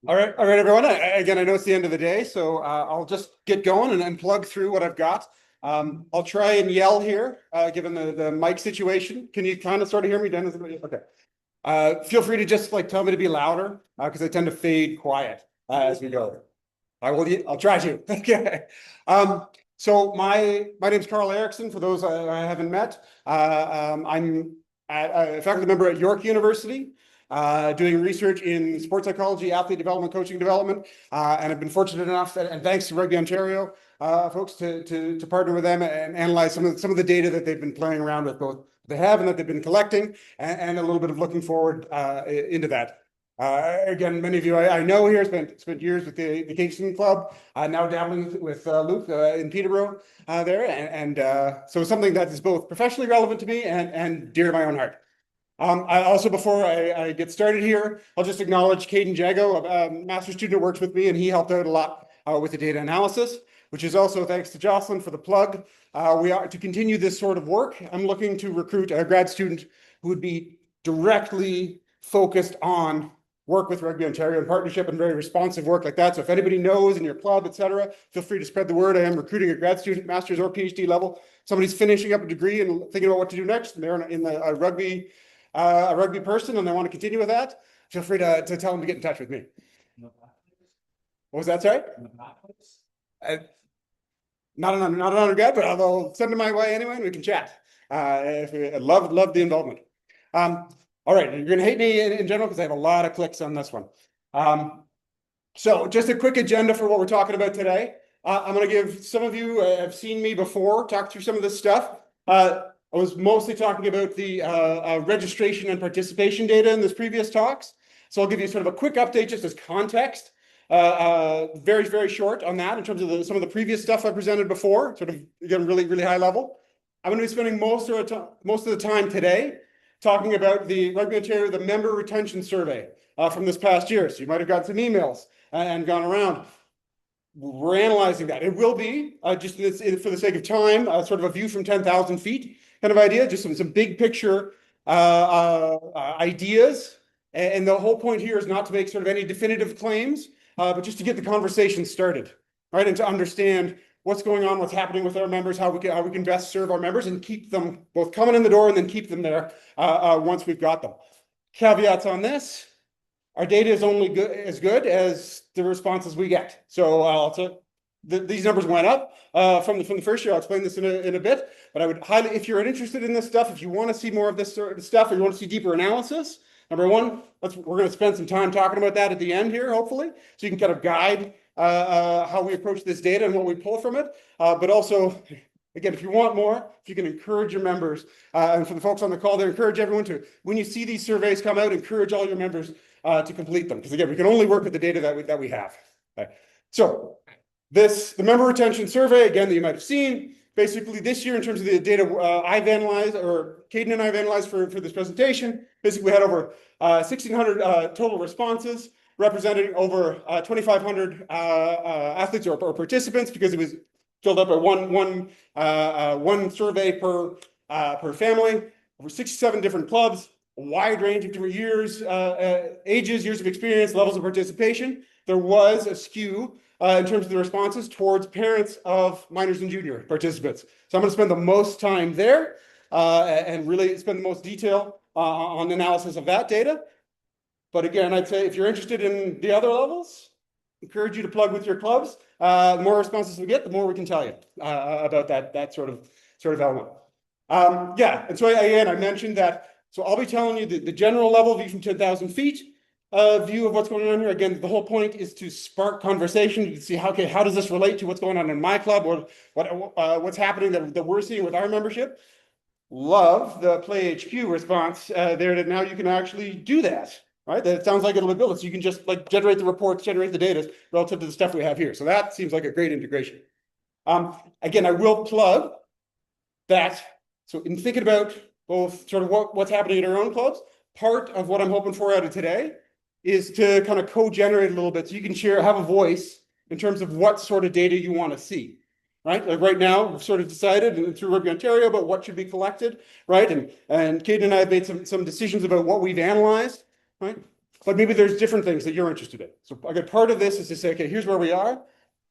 All right, everyone. Again, I know it's the end of the day, so I'll just get going and plug through what I've got. I'll try and yell here, given the mic situation. Can you kind of sort of hear me, Dennis? Okay. Feel free to just like tell me to be louder, because I tend to fade quiet as we go. I'll try to. Okay. So my name's Carl Erickson. For those I haven't met, I'm a faculty member at York University, doing research in sports psychology, athlete development, coaching development, and I've been fortunate enough, and thanks to Rugby Ontario folks, to partner with them and analyze some of the data that they've been playing around with, both they have and that they've been collecting, and a little bit of looking forward into that. Again, many of you I know here spent years with the Kingston Club, now dabbling with Luke in Peterborough there, so something that is both professionally relevant to me and dear to my own heart. I also, before I get started here, I'll just acknowledge Caden Jago, a master's student who works with me, and he helped out a lot with the data analysis, which is also thanks to Jocelyn for the plug. We are to continue this sort of work. I'm looking to recruit a grad student who would be directly focused on work with Rugby Ontario in partnership and very responsive work like that. So if anybody knows in your club, etc., feel free to spread the word. I am recruiting a grad student, master's or PhD level. Somebody's finishing up a degree and thinking about what to do next, and they're in the a rugby person and they want to continue with that. Feel free to tell them to get in touch with me. What was that, sorry? Uh, not an undergrad, but I'll send them my way anyway, and we can chat. I love the involvement. All right, you're gonna hate me in general because I have a lot of clicks on this one. So just a quick agenda for what we're talking about today. I'm gonna give some of you have seen me before, talk through some of this stuff. I was mostly talking about the registration and participation data in this previous talks. So I'll give you sort of a quick update just as context. Very, very short on that in terms of some of the previous stuff I presented before, sort of, again, really, really high level. I'm going to be spending most of the time today talking about the Rugby Ontario, the member retention survey from this past year. So you might have gotten some emails and gone around. We're analyzing that. It will be, just for the sake of time, sort of a view from 10,000 feet kind of idea, just some big picture ideas. And the whole point here is not to make sort of any definitive claims, but just to get the conversation started, right? And to understand what's going on, what's happening with our members, how we can best serve our members and keep them both coming in the door and then keep them there once we've got them. Caveats on this: our data is only as good as the responses we get. So these numbers went up from the first year. I'll explain this in a bit, but I would highly, if you're interested in this stuff, if you want to see more of this sort of stuff, or you want to see deeper analysis, number one, we're going to spend some time talking about that at the end here, hopefully, so you can kind of guide how we approach this data and what we pull from it. But also, again, if you want more, if you can encourage your members, and for the folks on the call there, encourage everyone to, when you see these surveys come out, encourage all your members to complete them. Because again, we can only work with the data that we have. Okay. So the member retention survey, again, that you might have seen, basically this year in terms of the data I've analyzed, or Caden and I've analyzed for this presentation, basically we had over 1,600 total responses, representing over 2,500 athletes or participants, because it was filled up at one survey per family, over 67 different clubs, a wide range of different years, ages, years of experience, levels of participation. There was a skew in terms of the responses towards parents of minors and junior participants. So I'm going to spend the most time there and really spend the most detail on the analysis of that data. But again, I'd say if you're interested in the other levels, encourage you to plug with your clubs. The more responses we get, the more we can tell you about that sort of element. Yeah, and so again, I mentioned that. So I'll be telling you the general level view from 10,000 feet view of what's going on here. Again, the whole point is to spark conversation to see how does this relate to what's going on in my club, or what's happening that we're seeing with our membership. Love the Play HQ response there, that now you can actually do that. Right? That it sounds like it'll be built. So you can just like generate the reports, generate the data relative to the stuff we have here. So that seems like a great integration. Again, I will plug that. So in thinking about both sort of what's happening in our own clubs, part of what I'm hoping for out of today is to kind of co-generate a little bit, so you can have a voice in terms of what sort of data you want to see. Right, like right now, we've sort of decided through Rugby Ontario about what should be collected, right? And Caden and I have made some decisions about what we've analyzed. Right. but maybe there's different things that you're interested in. So a good part of this is to say, okay, here's where we are.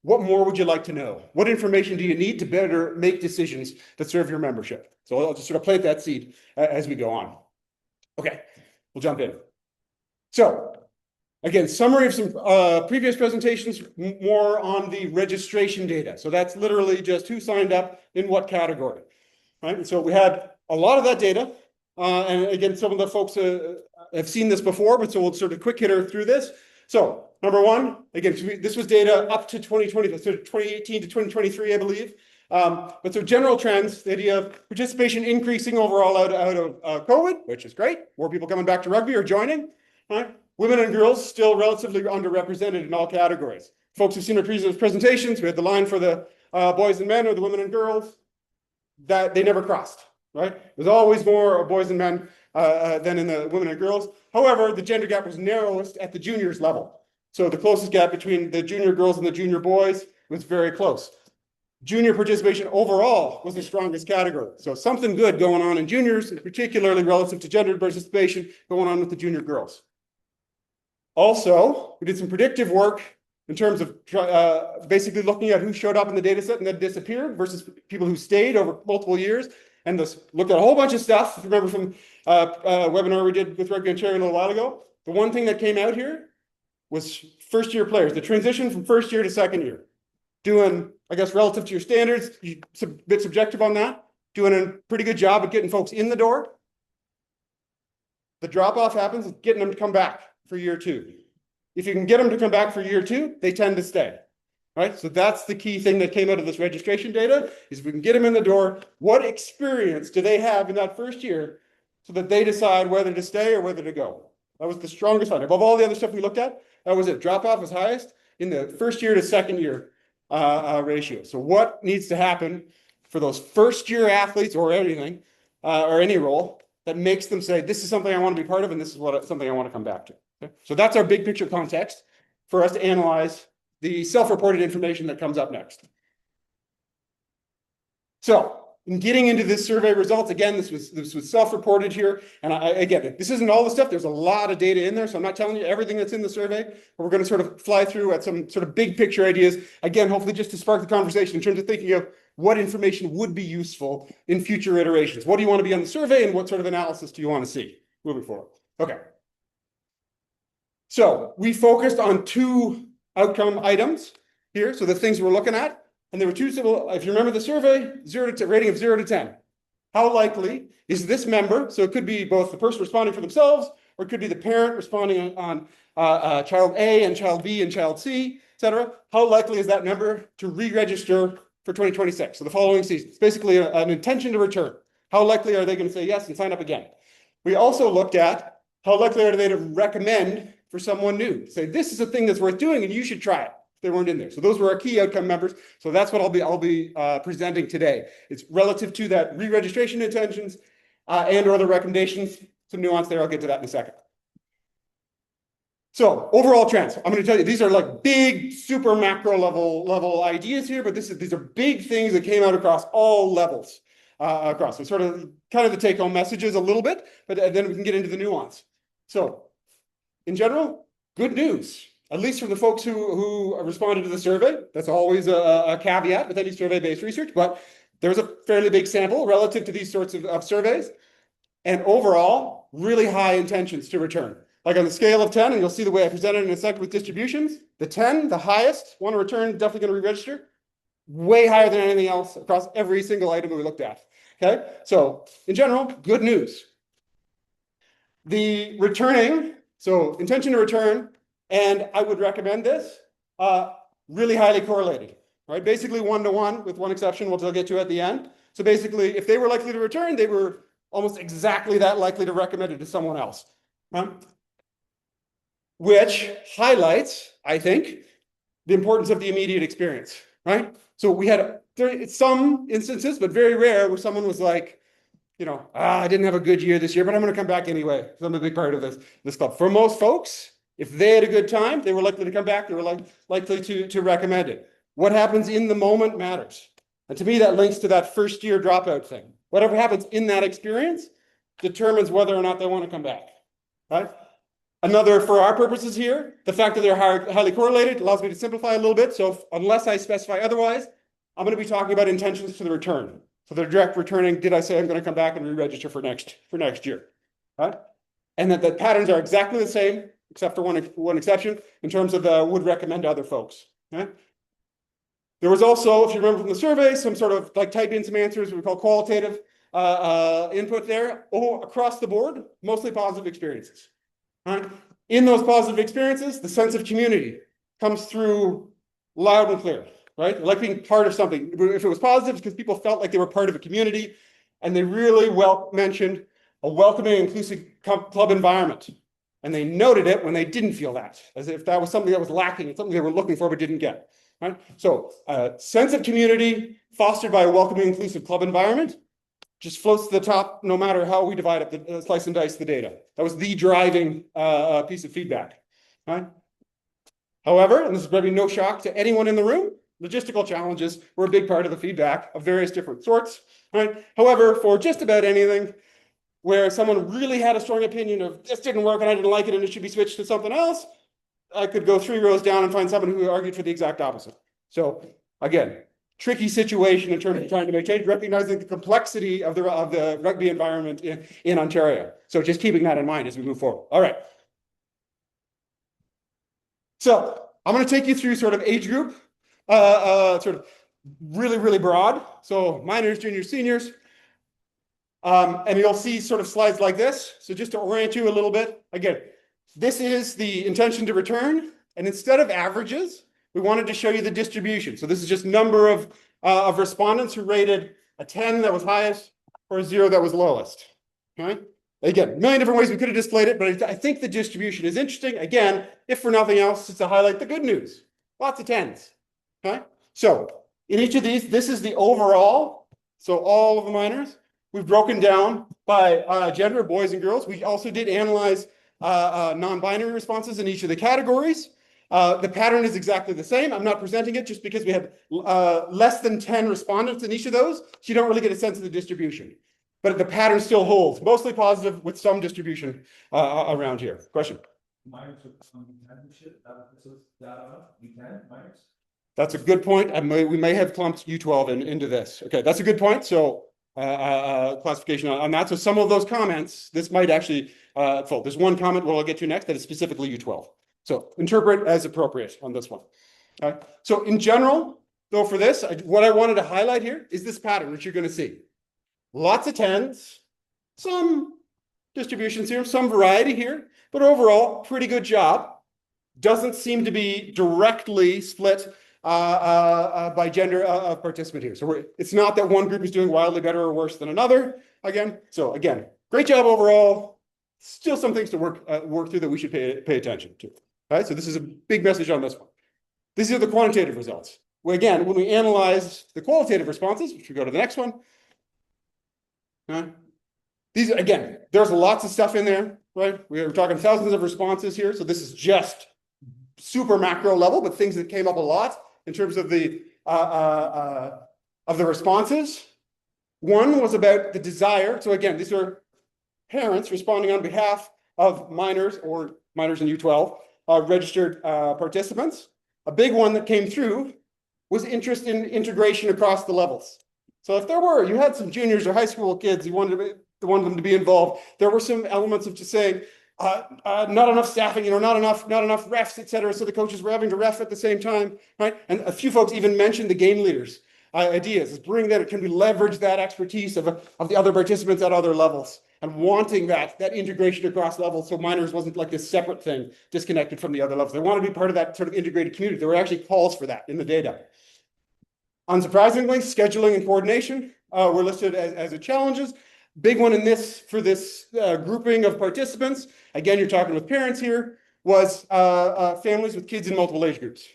What more would you like to know? What information do you need to better make decisions that serve your membership? So I'll just sort of plant that seed as we go on. Okay, we'll jump in. So again, summary of some previous presentations, more on the registration data. So that's literally just who signed up in what category, right? And so we had a lot of that data. And again, some of the folks have seen this before, but so we'll sort of quick hitter through this. So number one, again, this was data up to 2020, so 2018 to 2023, I believe. But so general trends, the idea of participation increasing overall out of COVID, which is great. More people coming back to rugby or joining, right? Women and girls still relatively underrepresented in all categories. Folks who've seen our previous presentations, we had the line for the boys and men or the women and girls, that they never crossed, right? There's always more boys and men than in the women and girls. However, the gender gap was narrowest at the juniors level. So the closest gap between the junior girls and the junior boys was very close. Junior participation overall was the strongest category. So something good going on in juniors, particularly relative to gender participation going on with the junior girls. Also, we did some predictive work in terms of basically looking at who showed up in the data set and then disappeared versus people who stayed over multiple years. And this looked at a whole bunch of stuff. If you remember from a webinar we did with Rugby Ontario a little while ago, the one thing that came out here was first year players, the transition from first year to second year. Doing, I guess, relative to your standards, a bit subjective on that, doing a pretty good job of getting folks in the door. The drop-off happens, getting them to come back for year two. If you can get them to come back for year two, they tend to stay, right? So that's the key thing that came out of this registration data, is if we can get them in the door, what experience do they have in that first year so that they decide whether to stay or whether to go. That was the strongest one. Above all the other stuff we looked at, that was it. Drop-off was highest in the first year to second year ratio. So what needs to happen for those first year athletes or anything, or any role that makes them say, this is something I want to be part of and this is something I want to come back to. Okay? So that's our big picture context for us to analyze the self-reported information that comes up next. So in getting into this survey results, again, this was self-reported here. And again, this isn't all the stuff. There's a lot of data in there. So I'm not telling you everything that's in the survey, but we're going to sort of fly through at some sort of big picture ideas. Again, hopefully just to spark the conversation in terms of thinking of what information would be useful in future iterations. What do you want to be on the survey and what sort of analysis do you want to see moving forward? Okay. So we focused on two outcome items here. So the things we're looking at. And there were two, if you remember the survey, rating of 0 to 10. How likely is this member, so it could be both the person responding for themselves, or it could be the parent responding on child A and child B and child C, et cetera. How likely is that member to re-register for 2026, so the following season? It's basically an intention to return. How likely are they going to say yes and sign up again? We also looked at how likely are they to recommend for someone new, say this is a thing that's worth doing and you should try it. They weren't in there. So those were our key outcome members. So that's what I'll be presenting today. It's relative to that re-registration intentions and or other recommendations. Some nuance there. I'll get to that in a second. So overall trends. I'm going to tell you, these are like big, super macro level ideas here, but these are big things that came out across all levels across. So sort of kind of the take-home messages a little bit, but then we can get into the nuance. So in general, good news. At least from the folks who responded to the survey. That's always a caveat with any survey-based research, but there's a fairly big sample relative to these sorts of surveys. And overall, really high intentions to return. Like on the scale of 10, and you'll see the way I presented it in a second with distributions, the 10, the highest, want to return, definitely going to re-register, way higher than anything else across every single item that we looked at. Okay, so in general, good news. The returning, so intention to return, and I would recommend this, really highly correlated, right? Basically 1-to-1 with one exception, which I'll get to at the end. So basically, if they were likely to return, they were almost exactly that likely to recommend it to someone else, right? Which highlights, I think, the importance of the immediate experience, right? So we had some instances, but very rare, where someone was like, you know, I didn't have a good year this year, but I'm going to come back anyway. So I'm a big part of this club. For most folks, if they had a good time, they were likely to come back. They were likely to recommend it. What happens in the moment matters. And to me, that links to that first year dropout thing. Whatever happens in that experience determines whether or not they want to come back, right? Another, for our purposes here, the fact that they're highly correlated allows me to simplify a little bit. So unless I specify otherwise, I'm going to be talking about intentions for the return. So they're direct returning. Did I say I'm going to come back and re-register for next year? Right? And that the patterns are exactly the same, except for one exception, in terms of would recommend to other folks. Okay? There was also, if you remember from the survey, some sort of like type in some answers we call qualitative input there. Across the board, mostly positive experiences. Right? In those positive experiences, the sense of community comes through loud and clear, right? Like being part of something. If it was positive, it's because people felt like they were part of a community, and they really mentioned a welcoming, inclusive club environment. And they noted it when they didn't feel that, as if that was something that was lacking, something they were looking for but didn't get. Right? So sense of community fostered by a welcoming, inclusive club environment just floats to the top no matter how we divide up the slice and dice the data. That was the driving piece of feedback. Right? However, and this is probably no shock to anyone in the room, logistical challenges were a big part of the feedback of various different sorts. Right? However, for just about anything where someone really had a strong opinion of this didn't work and I didn't like it and it should be switched to something else, I could go 3 rows down and find someone who argued for the exact opposite. So again, tricky situation in terms of trying to make change, recognizing the complexity of the rugby environment in Ontario. So just keeping that in mind as we move forward. All right. So I'm going to take you through sort of age group, sort of really broad. So minors, juniors, seniors. And you'll see sort of slides like this. So just to orient you a little bit, again, this is the intention to return. And instead of averages, we wanted to show you the distribution. So this is just number of respondents who rated a 10 that was highest or a 0 that was lowest. Okay? Again, a million different ways we could have displayed it, but I think the distribution is interesting. Again, if for nothing else, it's to highlight the good news. Lots of 10s. Okay? So in each of these, this is the overall. So all of the minors. We've broken down by gender, boys and girls. We also did analyze non-binary responses in each of the categories. The pattern is exactly the same. I'm not presenting it just because we have less than 10 respondents in each of those, so you don't really get a sense of the distribution. But the pattern still holds, mostly positive with some distribution around here. Question? Minors with some internship, minors? That's a good point. We may have clumped U12 into this. Okay, that's a good point. So classification on that. So some of those comments, this might actually fall. There's one comment we'll get to next that is specifically U12. So interpret as appropriate on this one. All right. So in general, though, for this, what I wanted to highlight here is this pattern, which you're going to see. Lots of 10s, some distributions here, some variety here, but overall, pretty good job. Doesn't seem to be directly split by gender of participant here. So it's not that one group is doing wildly better or worse than another. Again, great job overall. Still some things to work through that we should pay attention to. All right, so this is a big message on this one. These are the quantitative results. Well, again, when we analyze the qualitative responses, which we go to the next one. These, again, there's lots of stuff in there, right? We're talking thousands of responses here. So this is just super macro level, but things that came up a lot in terms of the responses. One was about the desire. So again, these are parents responding on behalf of minors or minors in U12 registered participants. A big one that came through was interest in integration across the levels. So if you had some juniors or high school kids, you wanted them to be involved, there were some elements of just saying, not enough staffing, not enough refs, et cetera. So the coaches were having to ref at the same time, right? And a few folks even mentioned the game leaders' ideas. Is can we leverage that expertise of the other participants at other levels and wanting that integration across levels so minors wasn't like this separate thing disconnected from the other levels. They want to be part of that sort of integrated community. There were actually calls for that in the data. Unsurprisingly, scheduling and coordination were listed as challenges. Big one for this grouping of participants, again, you're talking with parents here, was families with kids in multiple age groups.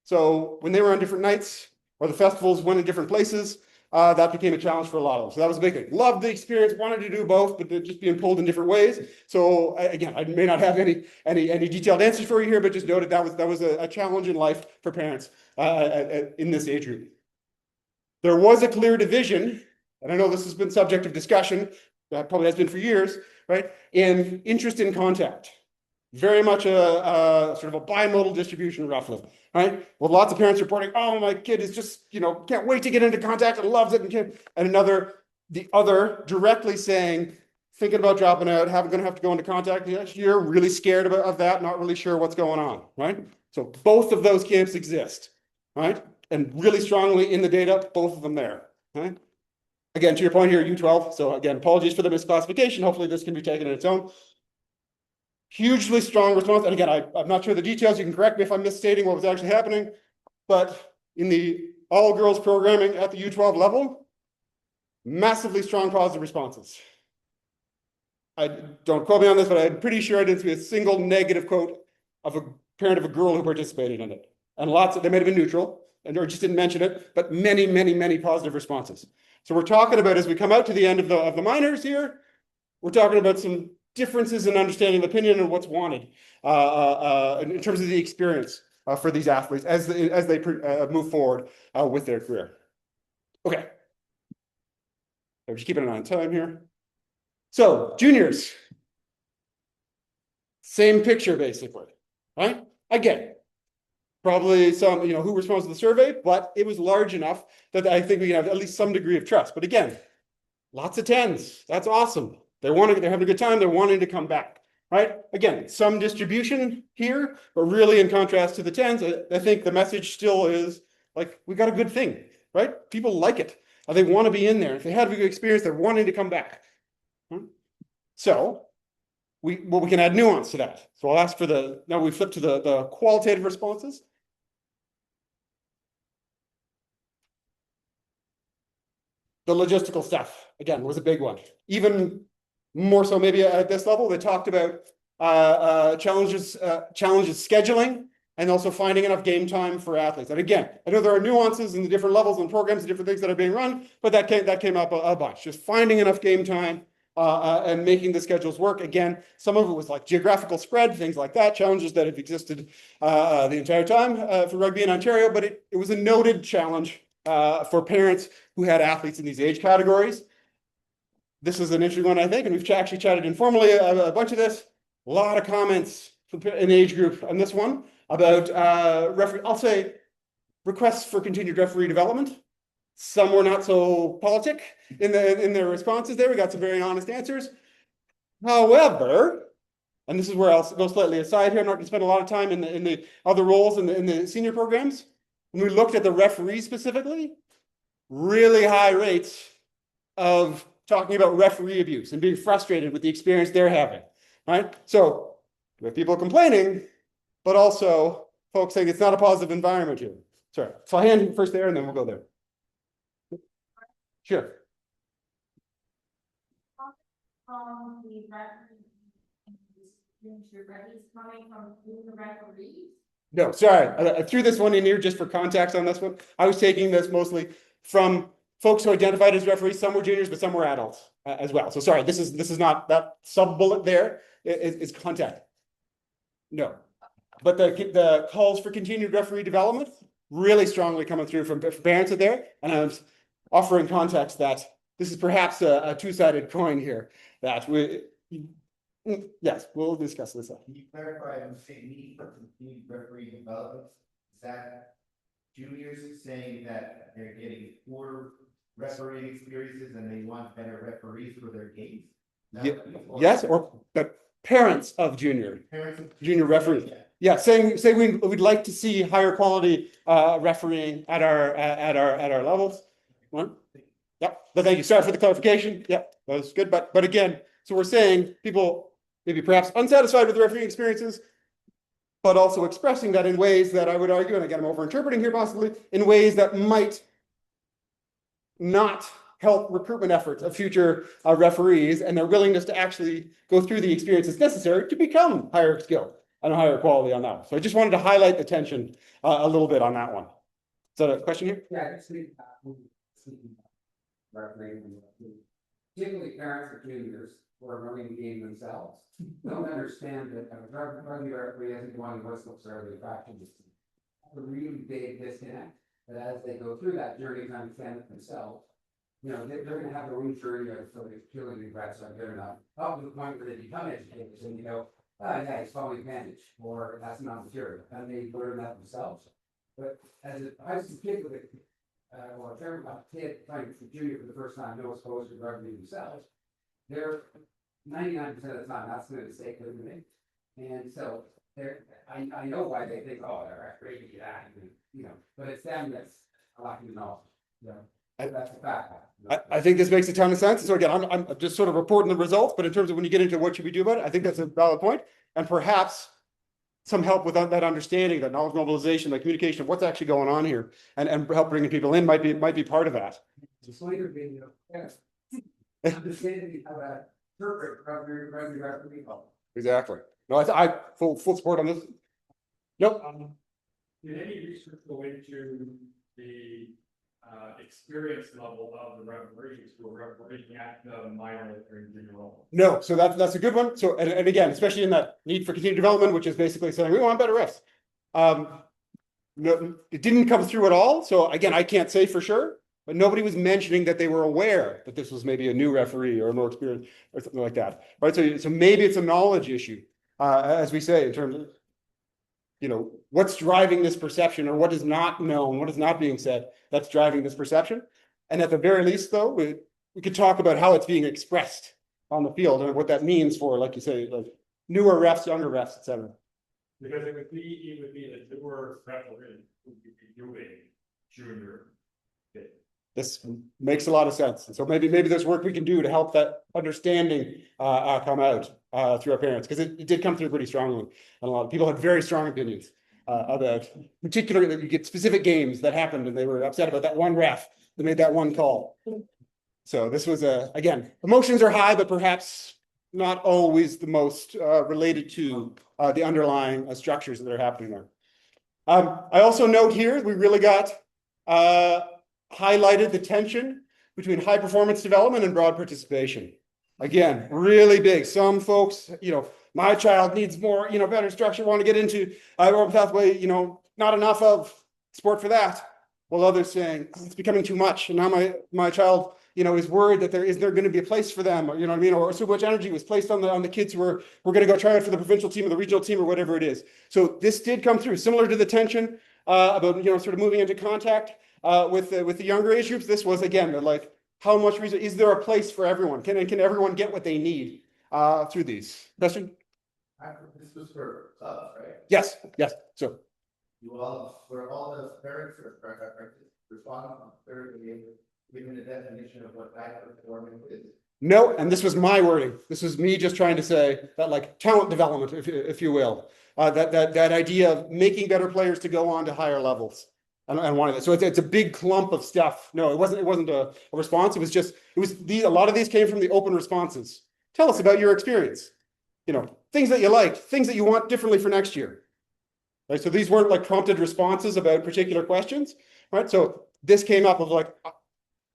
So when they were on different nights or the festivals went in different places, that became a challenge for a lot of them. So that was a big thing. Loved the experience, wanted to do both, but they're just being pulled in different ways. So again, I may not have any detailed answers for you here, but just noted that was a challenge in life for parents in this age group. There was a clear division, and I know this has been subject of discussion, probably has been for years, right, in interest in contact. Very much a sort of a bimodal distribution, roughly, right? With lots of parents reporting, "Oh, my kid is just, can't wait to get into contact and loves it," and the other directly saying, thinking about dropping out, going to have to go into contact next year, really scared of that, not really sure what's going on, right? So both of those camps exist, right? And really strongly in the data, both of them there, right? Again, to your point here, U12. So again, apologies for the misclassification. Hopefully this can be taken on its own. Hugely strong response. And again, I'm not sure the details. You can correct me if I'm misstating what was actually happening. But in the all girls programming at the U12 level, massively strong positive responses. I don't quote me on this, but I'm pretty sure I didn't see a single negative quote of a parent of a girl who participated in it. And they may have been neutral or just didn't mention it, but many, many, many positive responses. So we're talking about, as we come out to the end of the minors here, we're talking about some differences in understanding of opinion and what's wanted in terms of the experience for these athletes as they move forward with their career. Okay. I'm just keeping an eye on time here. So juniors, same picture basically, right? Again, probably some, who responds to the survey, but it was large enough that I think we can have at least some degree of trust. But again, lots of 10s. That's awesome. They're having a good time. They're wanting to come back, right? Again, some distribution here, but really in contrast to the 10s, I think the message still is like, we got a good thing, right? People like it. They want to be in there. If they had a good experience, they're wanting to come back. So we can add nuance to that. So I'll ask for now we flip to the qualitative responses. The logistical stuff, again, was a big one. Even more so maybe at this level, they talked about challenges scheduling and also finding enough game time for athletes. And again, I know there are nuances in the different levels and programs and different things that are being run, but that came up a bunch. Just finding enough game time and making the schedules work. Again, some of it was like geographical spread, things like that, challenges that have existed the entire time for rugby in Ontario, but it was a noted challenge for parents who had athletes in these age categories. This is an interesting one, I think, and we've actually chatted informally a bunch of this. A lot of comments in the age group on this one about I'll say requests for continued referee development. Some were not so politic in their responses there. We got some very honest answers. However, and this is where I'll go slightly aside here, I'm not going to spend a lot of time in the other roles in the senior programs. When we looked at the referees specifically, really high rates of talking about referee abuse and being frustrated with the experience they're having, right? So we have people complaining, but also folks saying it's not a positive environment here. Sorry, so I'll hand first there and then we'll go there. Sure. No, sorry, I threw this one in here just for context on this one. I was taking this mostly from folks who identified as referees. Some were juniors, but some were adults as well. So sorry, this is not that sub bullet there is contact. No, but the calls for continued referee development really strongly coming through from parents out there, and I was offering context that this is perhaps a two-sided coin here. That yes, we'll discuss this. Can you clarify when you say need for continued referee development? Is that juniors saying that they're getting poor refereeing experiences and they want better referees for their games? Yes, or the parents of junior referees. Yeah, saying we'd like to see higher quality refereeing at our levels. Yep, but thank you. Sorry for the clarification. Yep, that was good. But again, so we're saying people maybe perhaps unsatisfied with the refereeing experiences, but also expressing that in ways that I would argue, and again, I'm over interpreting here possibly, in ways that might not help recruitment efforts of future referees and their willingness to actually go through the experiences necessary to become higher skilled and higher quality on that. So I just wanted to highlight the tension a little bit on that one. Is that a question here? Yeah, particularly parents of juniors who are running the game themselves don't understand that a rugby referee isn't going to whistle for the fraction distance. A really big disconnect. That as they go through that journey to understand it themselves, they're going to have their own journey of sort of feeling regrets are good enough, up to the point where they become educators and yeah, he's following advantage, or that's not material, and they learn that themselves. But I was a kid with well, if they're a kid playing for junior for the first time, no exposure to rugby themselves, they're 99% of the time, that's the mistake they're gonna make. And so I know why they think, oh, they're ready to that, but it's them that's lacking the knowledge. Yeah, that's a fact. I think this makes a ton of sense. So again, I'm just sort of reporting the results, but in terms of when you get into what should we do about it, I think that's a valid point. And perhaps some help with that understanding, that knowledge mobilization, that communication of what's actually going on here, and help bringing people in might be part of that. Just later video, yes. Understanding how to interpret rugby. Exactly. No, I full support on this. Nope. Did any research go into the experience level of the referees who are refereeing at the minor or junior level? No, so that's a good one. So and again, especially in that need for continued development, which is basically saying we want better refs. No, it didn't come through at all. So again, I can't say for sure, but nobody was mentioning that they were aware that this was maybe a new referee or a more experienced or something like that. Right. So maybe it's a knowledge issue, as we say, in terms of what's driving this perception, or what is not known, what is not being said that's driving this perception. And at the very least, though, we could talk about how it's being expressed on the field and what that means for, like you say, like newer refs, younger refs, etc. Because it would be the newer referee who would be doing junior. This makes a lot of sense. And so maybe there's work we can do to help that understanding come out through our parents, because it did come through pretty strongly. And a lot of people had very strong opinions about, particularly that you get specific games that happened and they were upset about that one ref that made that one call. So this was again, emotions are high, but perhaps not always the most related to the underlying structures that are happening there. I also note here, we really got highlighted the tension between high performance development and broad participation. Again, really big. Some folks, my child needs more, better structure, want to get into Open Pathway, not enough of sport for that. While others saying it's becoming too much. And now my child, is worried that there going to be a place for them, or so much energy was placed on the kids who were going to go try out for the provincial team or the regional team or whatever it is. So this did come through, similar to the tension about, sort of moving into contact with the younger age groups. This was, again, like, how much reason is there a place for everyone? Can everyone get what they need through these? Question? This was for clubs, right? Yes. So were all those parents responding thoroughly, given the definition of what high performance is? no, and this was my wording. This was me just trying to say that, like, talent development, if you will, that idea of making better players to go on to higher levels. And one of it. So it's a big clump of stuff. No, it wasn't a response. It was a lot of these came from the open responses. Tell us about your experience. Things that you liked, things that you want differently for next year. Right. So these weren't like prompted responses about particular questions. Right. So this came up of like,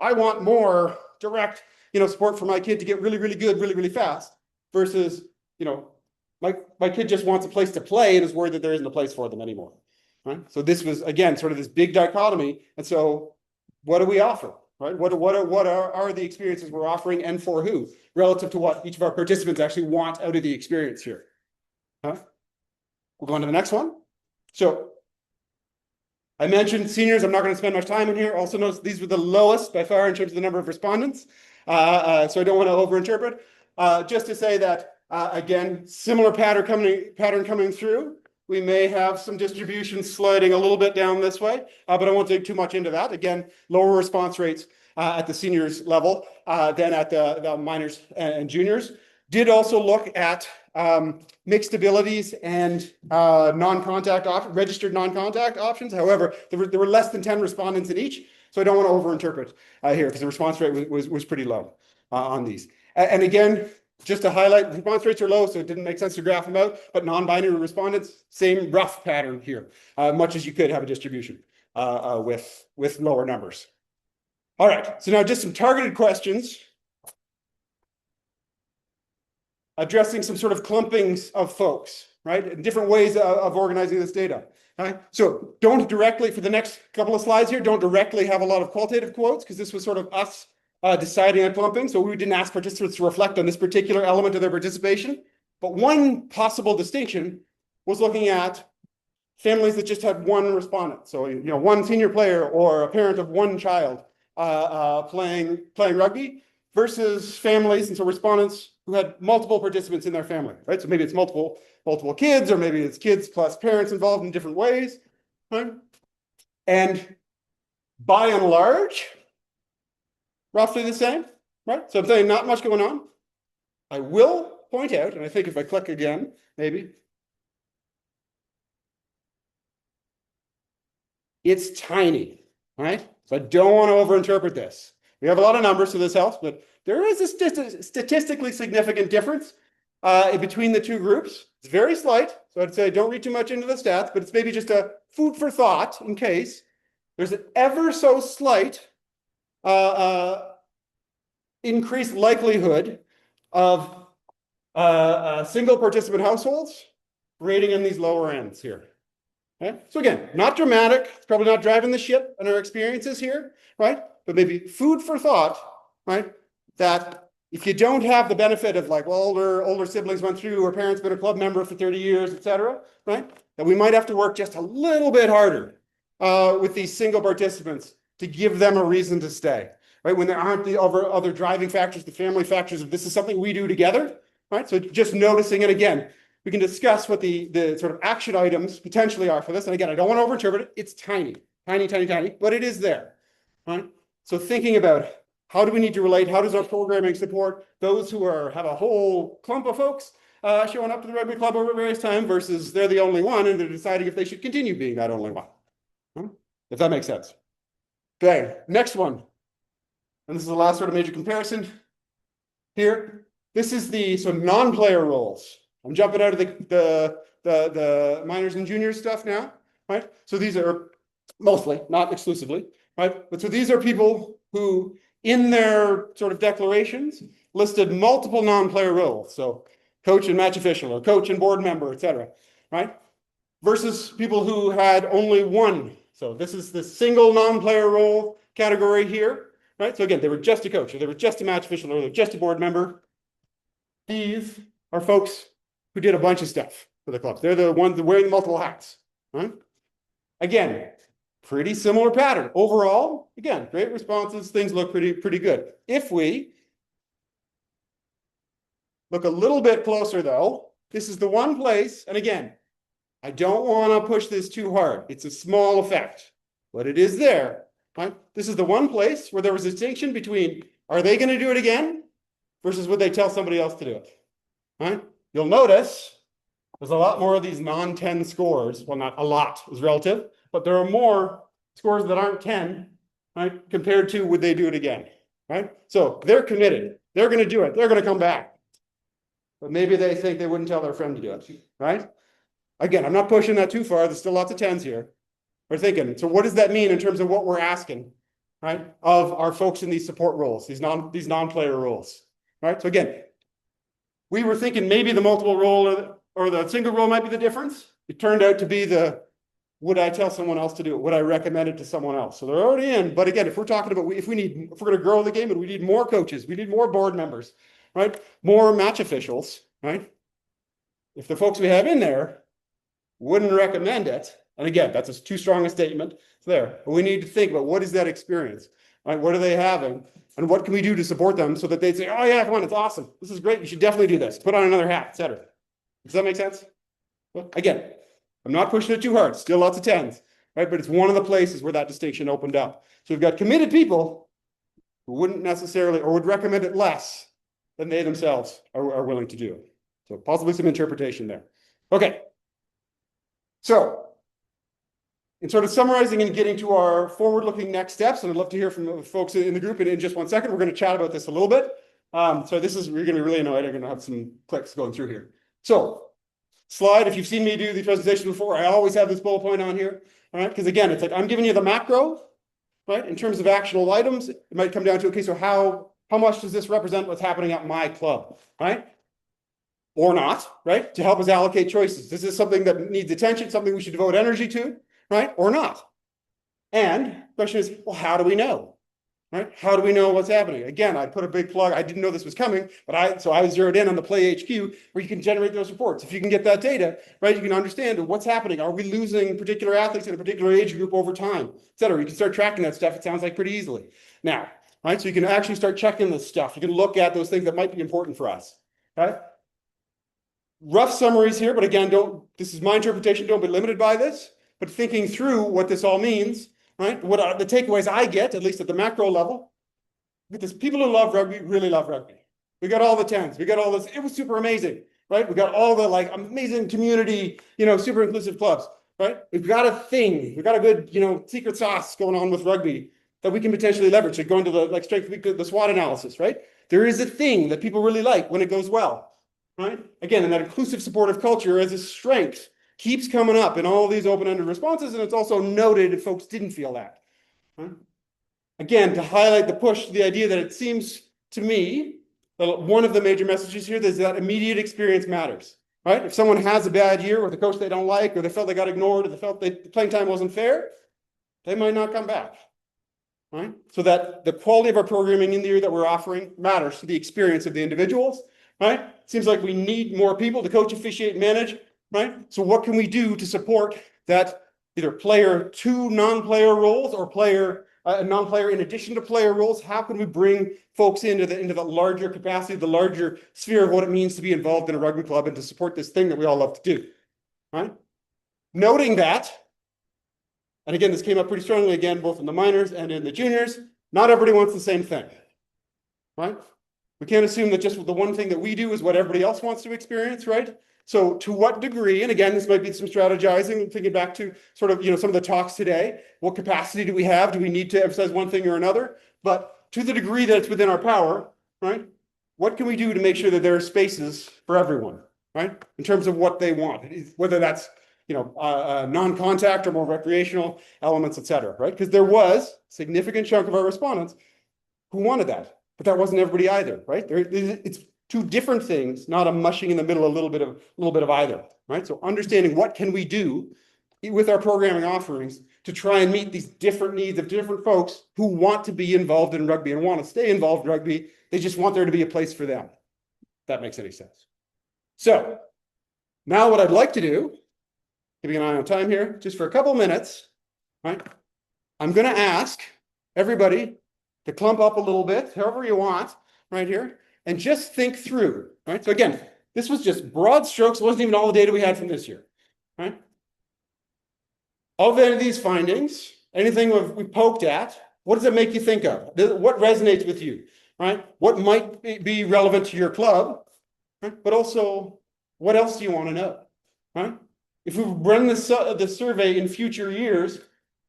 I want more direct, support for my kid to get really, really good, really, really fast, versus, my kid just wants a place to play and is worried that there isn't a place for them anymore. Right. So this was, again, sort of this big dichotomy. And so what do we offer? Right? What are the experiences we're offering, and for who, relative to what each of our participants actually want out of the experience here? Huh? We'll go on to the next one. So I mentioned seniors. I'm not going to spend much time in here. Also notice these were the lowest by far in terms of the number of respondents. So I don't want to overinterpret. Just to say that, again, similar pattern coming through. We may have some distribution sliding a little bit down this way, but I won't dig too much into that. Again, lower response rates at the seniors level than at the minors and juniors. Did also look at mixed abilities and registered non-contact options. However, there were less than 10 respondents in each, so I don't want to overinterpret here, because the response rate was pretty low on these. And again, just to highlight, response rates are low, so it didn't make sense to graph them out, but non-binary respondents, same rough pattern here, much as you could have a distribution with lower numbers. All right, so now just some targeted questions addressing some sort of clumpings of folks, right? And different ways of organizing this data. Right? So don't directly, for the next couple of slides here, don't directly have a lot of qualitative quotes, because this was sort of us deciding on clumping. So we didn't ask participants to reflect on this particular element of their participation, But one possible distinction was looking at families that just had one respondent. So, one senior player or a parent of one child playing rugby versus families and so respondents who had multiple participants in their family, right? So maybe it's multiple kids, or maybe it's kids plus parents involved in different ways, right? And by and large, roughly the same, right? So I'm saying not much going on. I will point out, and I think if I click again, maybe, it's tiny, right? So I don't want to overinterpret this. We have a lot of numbers, so this helps, but there is a statistically significant difference between the two groups. It's very slight, so I'd say don't read too much into the stats, but it's maybe just a food for thought in case. There's an ever so slight increased likelihood of single participant households rating in these lower ends here. Okay? So again, not dramatic. It's probably not driving the ship in our experiences here, right? But maybe food for thought, right? That if you don't have the benefit of like, well, older siblings went through, or parents been a club member for 30 years, et cetera, right? That we might have to work just a little bit harder with these single participants to give them a reason to stay, right? When there aren't the other driving factors, the family factors of this is something we do together, right? So just noticing it again. We can discuss what the sort of action items potentially are for this. And again, I don't want to overinterpret it. It's tiny, but it is there, right? So thinking about how do we need to relate? How does our programming support those who have a whole clump of folks showing up to the rugby club over various times versus they're the only one and they're deciding if they should continue being that only one. If that makes sense. Okay, next one. And this is the last sort of major comparison here. This is the non-player roles. I'm jumping out of the minors and juniors stuff now, right? So these are mostly, not exclusively, right? But so these are people who, in their sort of declarations, listed multiple non-player roles. So coach and match official, or coach and board member, et cetera, right? Versus people who had only one. So this is the single non-player role category here, right? So again, they were just a coach, or they were just a match official, or they were just a board member. These are folks who did a bunch of stuff for the clubs. They're the ones wearing multiple hats, right? Again, pretty similar pattern. Overall, again, great responses. Things look pretty good. If we look a little bit closer though, this is the one place, and again, I don't want to push this too hard. It's a small effect, but it is there, right? This is the one place where there was a distinction between, are they going to do it again versus would they tell somebody else to do it, right? You'll notice there's a lot more of these non-10 scores. Well, not a lot is relative, but there are more scores that aren't 10, right? Compared to would they do it again, right? So they're committed. They're going to do it. They're going to come back. But maybe they think they wouldn't tell their friend to do it, right? Again, I'm not pushing that too far. There's still lots of 10s here. We're thinking, so what does that mean in terms of what we're asking, right? Of our folks in these support roles, these non-player roles, right? So again, we were thinking maybe the multiple role or the single role might be the difference. It turned out to be would I tell someone else to do it? Would I recommend it to someone else? So they're already in. But again, if we're talking about, if we're going to grow the game and we need more coaches, we need more board members, right? More match officials, right? If the folks we have in there wouldn't recommend it, and again, that's a too strong a statement. It's there. But we need to think about what is that experience, right? What are they having? And what can we do to support them so that they'd say, oh yeah, come on, it's awesome. This is great. You should definitely do this. Put on another hat, et cetera. Does that make sense? Well, again, I'm not pushing it too hard. Still lots of 10s, right? But it's one of the places where that distinction opened up. So we've got committed people who wouldn't necessarily, or would recommend it less than they themselves are willing to do. So possibly some interpretation there. Okay. So in sort of summarizing and getting to our forward-looking next steps, and I'd love to hear from the folks in the group in just 1 second. We're going to chat about this a little bit. So you're going to be really annoyed. I'm going to have some clicks going through here. So slide, if you've seen me do these presentations before, I always have this bullet point on here. All right, because again, it's like I'm giving you the macro, right? In terms of actionable items, it might come down to, okay, so how much does this represent what's happening at my club, right? Or not, right? To help us allocate choices. This is something that needs attention, something we should devote energy to, right? Or not. And the question is, well, how do we know? right? How do we know what's happening? Again, I put a big plug. I didn't know this was coming, but I zeroed in on the Play HQ where you can generate those reports. If you can get that data, right, you can understand what's happening. Are we losing particular athletes in a particular age group over time, et cetera? You can start tracking that stuff. It sounds like pretty easily now, right? So you can actually start checking this stuff. You can look at those things that might be important for us, okay? Rough summaries here, but again, this is my interpretation. Don't be limited by this, but thinking through what this all means, right? What are the takeaways I get, at least at the macro level? Because people who love rugby really love rugby. We got all the tens, we got all this. It was super amazing, right? We got all the like amazing community, super inclusive clubs, right? We've got a thing, we've got a good, secret sauce going on with rugby that we can potentially leverage. So going to the strength, the SWOT analysis, right? There is a thing that people really like when it goes well, right? Again, and that inclusive supportive culture as a strength keeps coming up in all these open-ended responses, and it's also noted if folks didn't feel that. Right? Again, to highlight the push to the idea that it seems to me that one of the major messages here is that immediate experience matters, right? If someone has a bad year with a coach they don't like, or they felt they got ignored, or they felt the playing time wasn't fair, they might not come back, right? So that the quality of our programming in the year that we're offering matters to the experience of the individuals, right? Seems like we need more people to coach, officiate, manage, right? So what can we do to support that either player to non-player roles or player non-player in addition to player roles? How can we bring folks into the larger capacity, the larger sphere of what it means to be involved in a rugby club and to support this thing that we all love to do, right? Noting that, and again, this came up pretty strongly again, both in the minors and in the juniors, not everybody wants the same thing, right? We can't assume that just the one thing that we do is what everybody else wants to experience, right? So to what degree, and again, this might be some strategizing, thinking back to sort of, some of the talks today, what capacity do we have? Do we need to emphasize one thing or another? But to the degree that it's within our power, right? What can we do to make sure that there are spaces for everyone, right? In terms of what they want, whether that's, non-contact or more recreational elements, et cetera, right? Because there was a significant chunk of our respondents who wanted that, but that wasn't everybody either, right? It's two different things, not a mushing in the middle, a little bit of either, right? So understanding what can we do with our programming offerings to try and meet these different needs of different folks who want to be involved in rugby and want to stay involved in rugby. They just want there to be a place for them. If that makes any sense. So now what I'd like to do, keeping an eye on time here, just for a couple minutes, right? I'm going to ask everybody to clump up a little bit, however you want, right here, and just think through, right? So again, this was just broad strokes. It wasn't even all the data we had from this year, right? Of any of these findings, anything we poked at, what does it make you think of? What resonates with you, right? What might be relevant to your club, right? But also, what else do you want to know, right? If we run the survey in future years,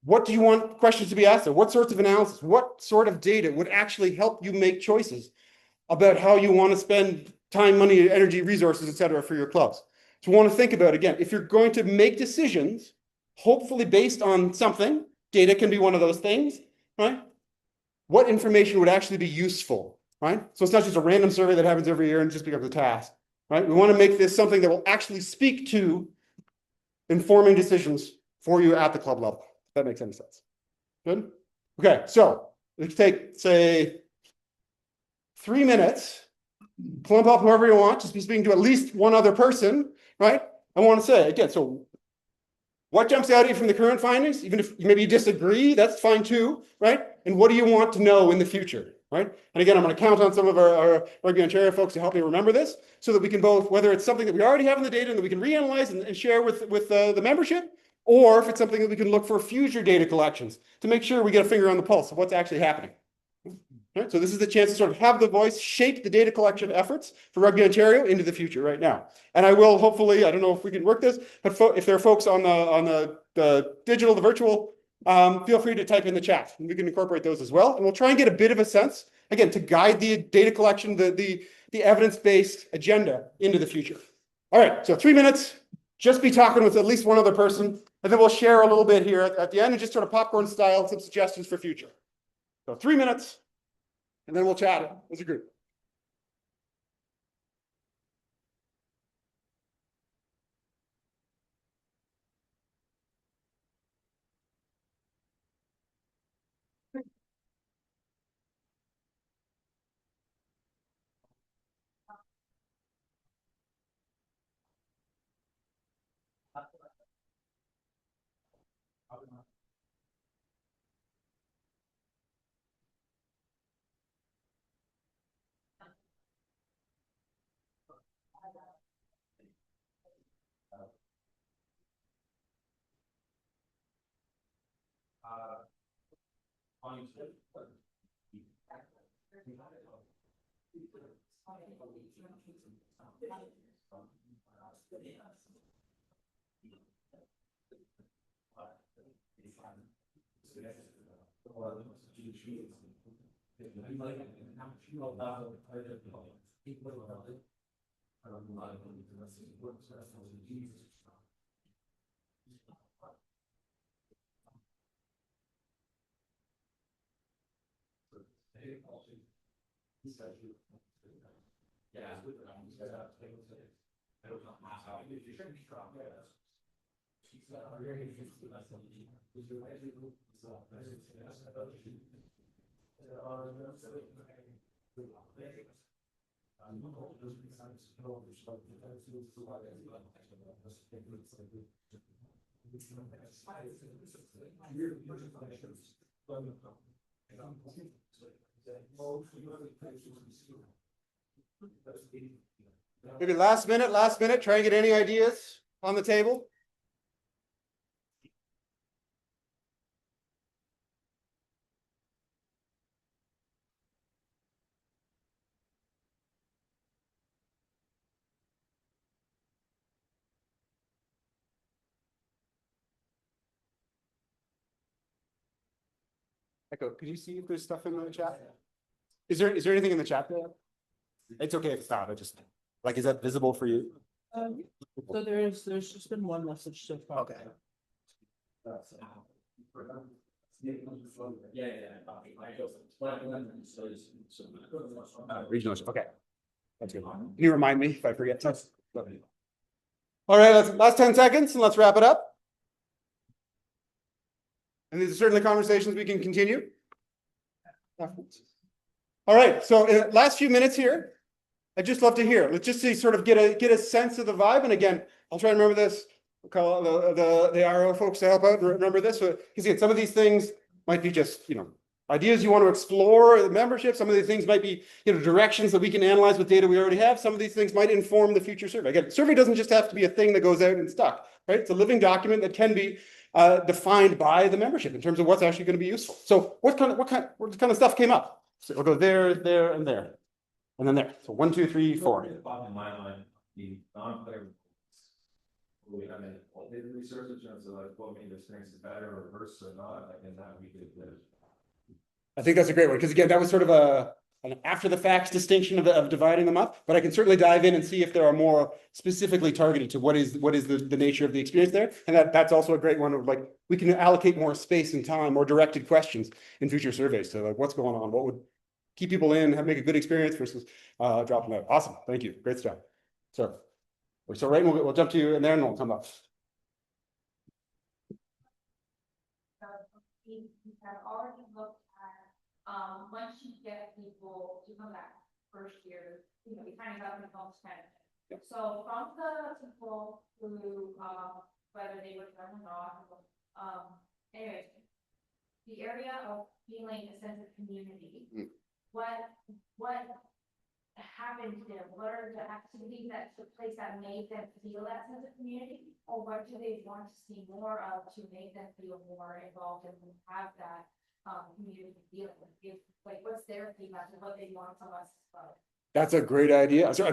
what do you want questions to be asked there? What sorts of analysis, what sort of data would actually help you make choices about how you want to spend time, money, energy, resources, et cetera, for your clubs? So we want to think about, again, if you're going to make decisions, hopefully based on something, data can be one of those things, right? What information would actually be useful, right? So it's not just a random survey that happens every year and just becomes a task, right? We want to make this something that will actually speak to informing decisions for you at the club level. If that makes any sense. Good? Okay, so let's take, say, 3 minutes, clump up whoever you want, just be speaking to at least one other person, right? I want to say, again, so what jumps out at you from the current findings? Even if maybe you disagree, that's fine too, right? And what do you want to know in the future, right? And again, I'm going to count on some of our Rugby Ontario folks to help me remember this so that we can both, whether it's something that we already have in the data and that we can reanalyze and share with the membership, or if it's something that we can look for future data collections to make sure we get a finger on the pulse of what's actually happening. Right? So this is the chance to sort of have the voice shape the data collection efforts for Rugby Ontario into the future right now. And I will hopefully, I don't know if we can work this, but if there are folks on the digital, the virtual, feel free to type in the chat and we can incorporate those as well. And we'll try and get a bit of a sense, again, to guide the data collection, the evidence-based agenda into the future. All right, so 3 minutes, just be talking with at least one other person, and then we'll share a little bit here at the end and just sort of popcorn style, some suggestions for future. So 3 minutes. And then we'll chat as a group. Maybe last minute, try and get any ideas on the table. Echo, could you see if there's stuff in the chat? Is there anything in the chat there? It's okay if it's not, I just, like, is that visible for you? So there's just been one message so far. Okay. Regional, okay. That's good. Can you remind me if I forget? All right, last 10 seconds and let's wrap it up. And these are certainly conversations we can continue. All right, so in the last few minutes here, I'd just love to hear. Let's just see, sort of get a sense of the vibe. And again, I'll try to remember this. We'll call the RO folks to help out. Remember this. Because again, some of these things might be just, ideas you want to explore the membership. Some of these things might be, directions that we can analyze with data we already have. Some of these things might inform the future survey. Again, survey doesn't just have to be a thing that goes out and stuck, right? It's a living document that can be defined by the membership in terms of what's actually going to be useful. So what kind of stuff came up? So we'll go there, there, and there, and then there. So 1, 2, 3, 4. Bottom line, the non-player. We have did research in terms of like what made the experience better or worse or not, like in that we could. I think that's a great one because again, that was sort of an after the facts distinction of dividing them up. But I can certainly dive in and see if there are more specifically targeted to what is the nature of the experience there. And that's also a great one of like we can allocate more space and time, more directed questions in future surveys. So like what's going on, what would keep people in, make a good experience versus drop them out. Awesome, thank you, great stuff. So right, we'll jump to you and then we'll come up. We have already looked at, once you get people to come back first year, we kind of got the most kind of. Yep. So from the people who, whether they were done or not, anyways, the area of feeling a sense of community, what happened to them? What are the activities that took place that made them feel that sense of community? Or what do they want to see more of to make them feel more involved and have that community feeling? Like what's their feedback and what they want from us? That's a great idea. So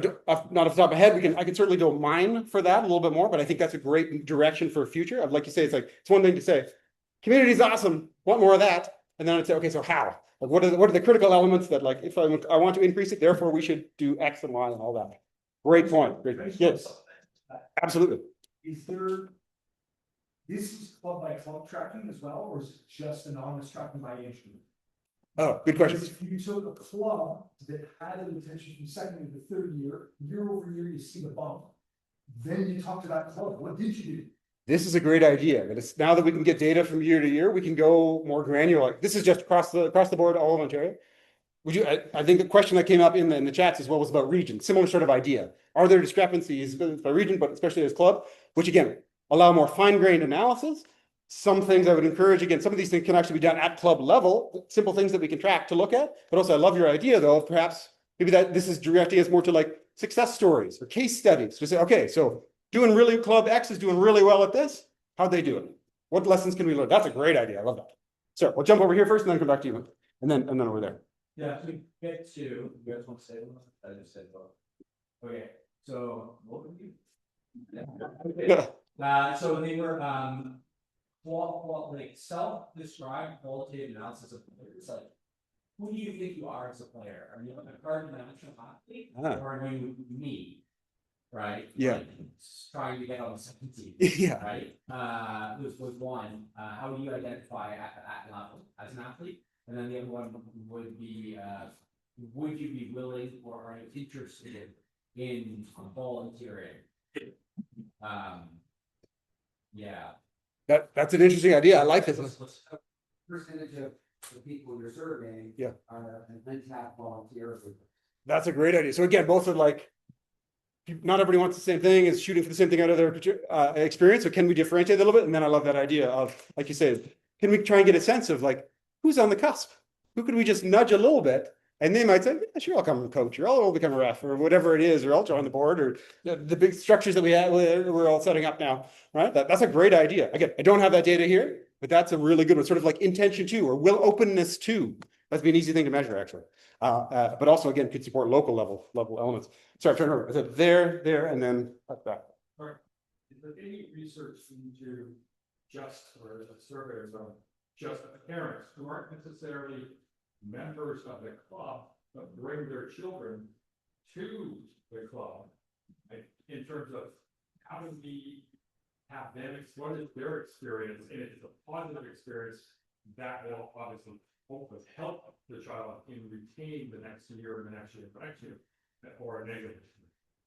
not off the top of my head, I can certainly go mine for that a little bit more, but I think that's a great direction for future. I'd like to say it's one thing to say, community is awesome, want more of that, and then I'd say, okay, so how? Like what are the critical elements that like if I want to increase it, therefore we should do X and Y and all that. Great point. Great. Yes, absolutely. Is there, this is club by club tracking as well, or is it just anonymous tracking by age group? Oh, good question. Because if you took a club that had a retention from second to the third year over year, you see the bump. Then you talk to that club, what did you do? This is a great idea. That it's now that we can get data from year to year, we can go more granular. This is just across the board, all of Ontario. Would you? I think the question that came up in the chats as well was about region. Similar sort of idea. Are there discrepancies by region, but especially as club? Which again, allow more fine-grained analysis. Some things I would encourage, again, some of these things can actually be done at club level, simple things that we can track to look at. But also I love your idea though, of perhaps maybe that this is directing us more to like success stories or case studies to say, okay, so club X is doing really well at this. How'd they do it? What lessons can we learn? That's a great idea. I love that. So we'll jump over here first and then come back to you. And then over there. Yeah, to get to, you guys want to say one? I just said, well. Okay, so what would you? Yeah. So they were, like self-described qualitative analysis of players, like, who do you think you are as a player? Are you a card-dimensional athlete, or are you me? Right? Yeah. Like, trying to get on the second team. Yeah. Right? Was one. How do you identify at that level as an athlete? And then the other one would be, would you be willing or are you interested in volunteering? Yeah. That's an interesting idea. I like this. Percentage of the people you're surveying. Yeah. Are an untapped volunteers. That's a great idea. So again, both are like, not everybody wants the same thing, is shooting for the same thing out of their experience. So can we differentiate a little bit? And then I love that idea of, like you say, can we try and get a sense of like, who's on the cusp? Who could we just nudge a little bit? And they might say, yeah, sure, I'll come coach, or I'll become a ref, or whatever it is, or I'll join the board, or the big structures that we're all setting up now, right? That's a great idea. Again, I don't have that data here, but that's a really good one, sort of like intention to, or will openness to. That'd be an easy thing to measure, actually. But also, again, could support local level elements. Sorry, I'm trying to remember. I said there, and then like that. All right. Is there any research into or surveys on just parents who aren't necessarily members of the club, but bring their children to the club, like, in terms of how do we have them, what is their experience, and if it's a positive experience, that will obviously hopefully help the child in retaining the next year, or a negative.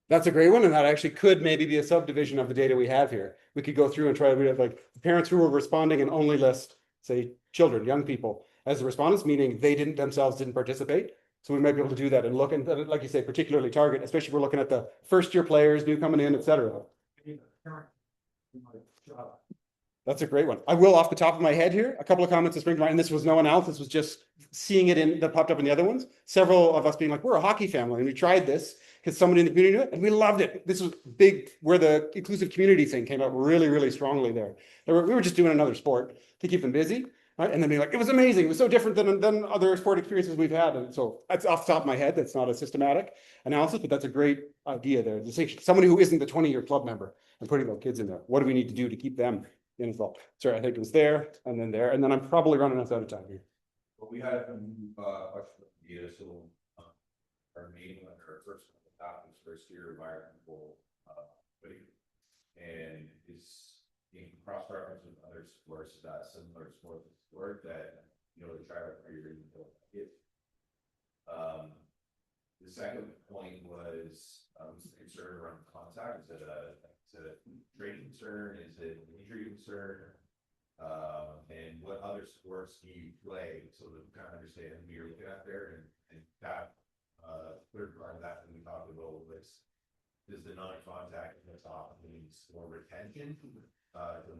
That's a great one, and that actually could maybe be a subdivision of the data we have here. We could go through and try to read like parents who were responding and only list, say, children, young people as the respondents, meaning they themselves didn't participate. So we might be able to do that and look, and like you say, particularly target, especially if we're looking at the first-year players, new coming in, et cetera. That's a great one. I will, off the top of my head here, a couple of comments that spring to mind, and this was no analysis, was just seeing it that popped up in the other ones. Several of us being like, we're a hockey family, and we tried this because somebody in the community knew it, and we loved it. This was big, where the inclusive community thing came out really, really strongly there. We were just doing another sport to keep them busy, right? And then being like, it was amazing. It was so different than other sport experiences we've had. And so that's off the top of my head. That's not a systematic analysis, but that's a great idea there. Somebody who isn't the 20-year club member and putting those kids in there. What do we need to do to keep them in as well? Sorry, I think it was there, and then I'm probably running us out of time here. Well, we had a question of data, so our meeting on our first year environmental video, and is in cross reference with other sports, that similar sport that to try to figure it. The second point was concern around contact. Is it a training concern? Is it an injury concern? And what other sports do you play, so that we kind of understand who you're looking at there, and that third part of that we talked about was, does the non-contact in the top means more retention to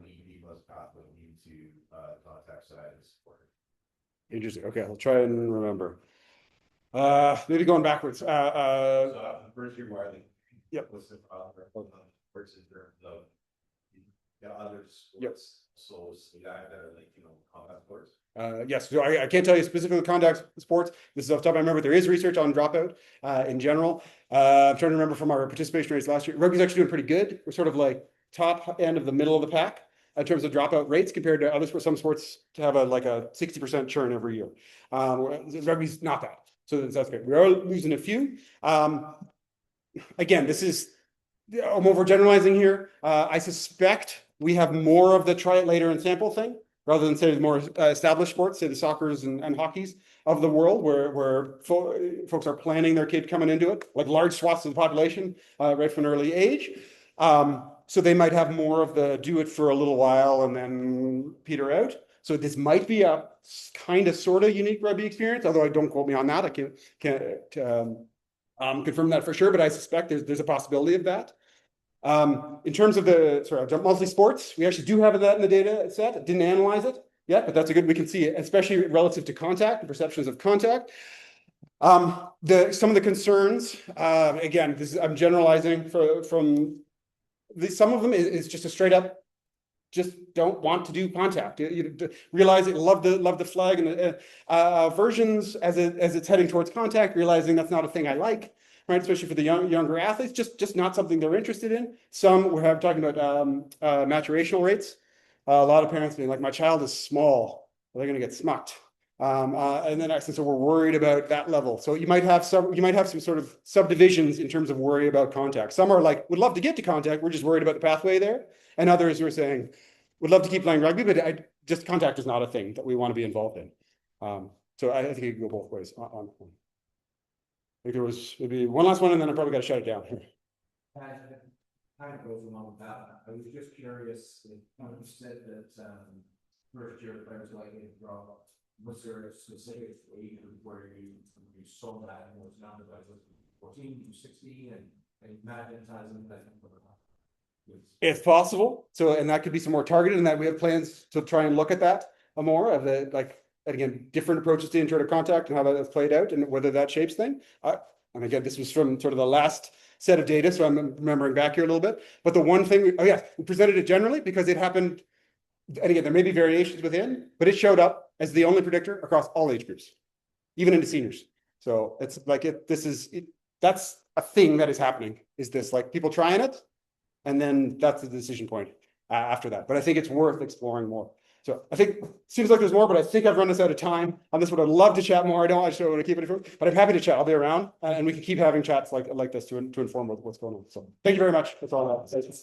lead people as pathway into contact side of the sport? Interesting. Okay, I'll try and remember. Maybe going backwards. First year Wiley. Yep. What's the versus the others? Yep. So that are like combat sports. Yes, so I can't tell you specifically contact sports. This is off the top. I remember there is research on dropout in general. I'm trying to remember from our participation rates last year. Rugby's actually doing pretty good. We're sort of like top end of the middle of the pack in terms of dropout rates compared to other sports. Some sports to have a 60% churn every year. Rugby's not that. So that's good. We are losing a few. Again, this is, I'm overgeneralizing here. I suspect we have more of the try it later and sample thing, rather than say the more established sports, say the soccers and hockeys of the world, where folks are planning their kid coming into it, like large swaths of the population, right from an early age. So they might have more of the do it for a little while and then peter out. So this might be a kind of sort of unique rugby experience, although I don't quote me on that. I can't confirm that for sure, but I suspect there's a possibility of that. In terms of the monthly sports, we actually do have that in the data set. Didn't analyze it yet, but that's a good, we can see it, especially relative to contact and perceptions of contact. Some of the concerns, again, I'm generalizing from some of them is just a straight up, just don't want to do contact. You realize it, love the flag and the versions as it's heading towards contact, realizing that's not a thing I like. Right, especially for the younger athletes, just not something they're interested in. Some we're talking about maturational rates. A lot of parents being like, my child is small, they're going to get smucked. And then so we're worried about that level. So you might have some sort of subdivisions in terms of worry about contact. Some are like, would love to get to contact, we're just worried about the pathway there. And others who are saying, would love to keep playing rugby, but just contact is not a thing that we want to be involved in. So I think it can go both ways on. I think there was maybe one last one, and then I probably got to shut it down. Kind of goes along with that. I was just curious, you said that, first year players like it, was there a specific age where you saw that and was not about 14 to 16 and magnetizing that? If possible. So, and that could be some more targeted, and that we have plans to try and look at that more of the, like, again, different approaches to intro to contact and how that has played out and whether that shapes thing. And again, this was from sort of the last set of data, so I'm remembering back here a little bit. But the one thing, we presented it generally because it happened, and again, there may be variations within, but it showed up as the only predictor across all age groups, even into seniors. So it's like that's a thing that is happening, is this like people trying it, and then that's the decision point after that. But I think it's worth exploring more. So I think seems like there's more, but I think I've run us out of time on this one. I'd love to chat more. I just don't want to keep it, but I'm happy to chat. I'll be around, and we can keep having chats like this to inform what's going on. So thank you very much. That's all I have.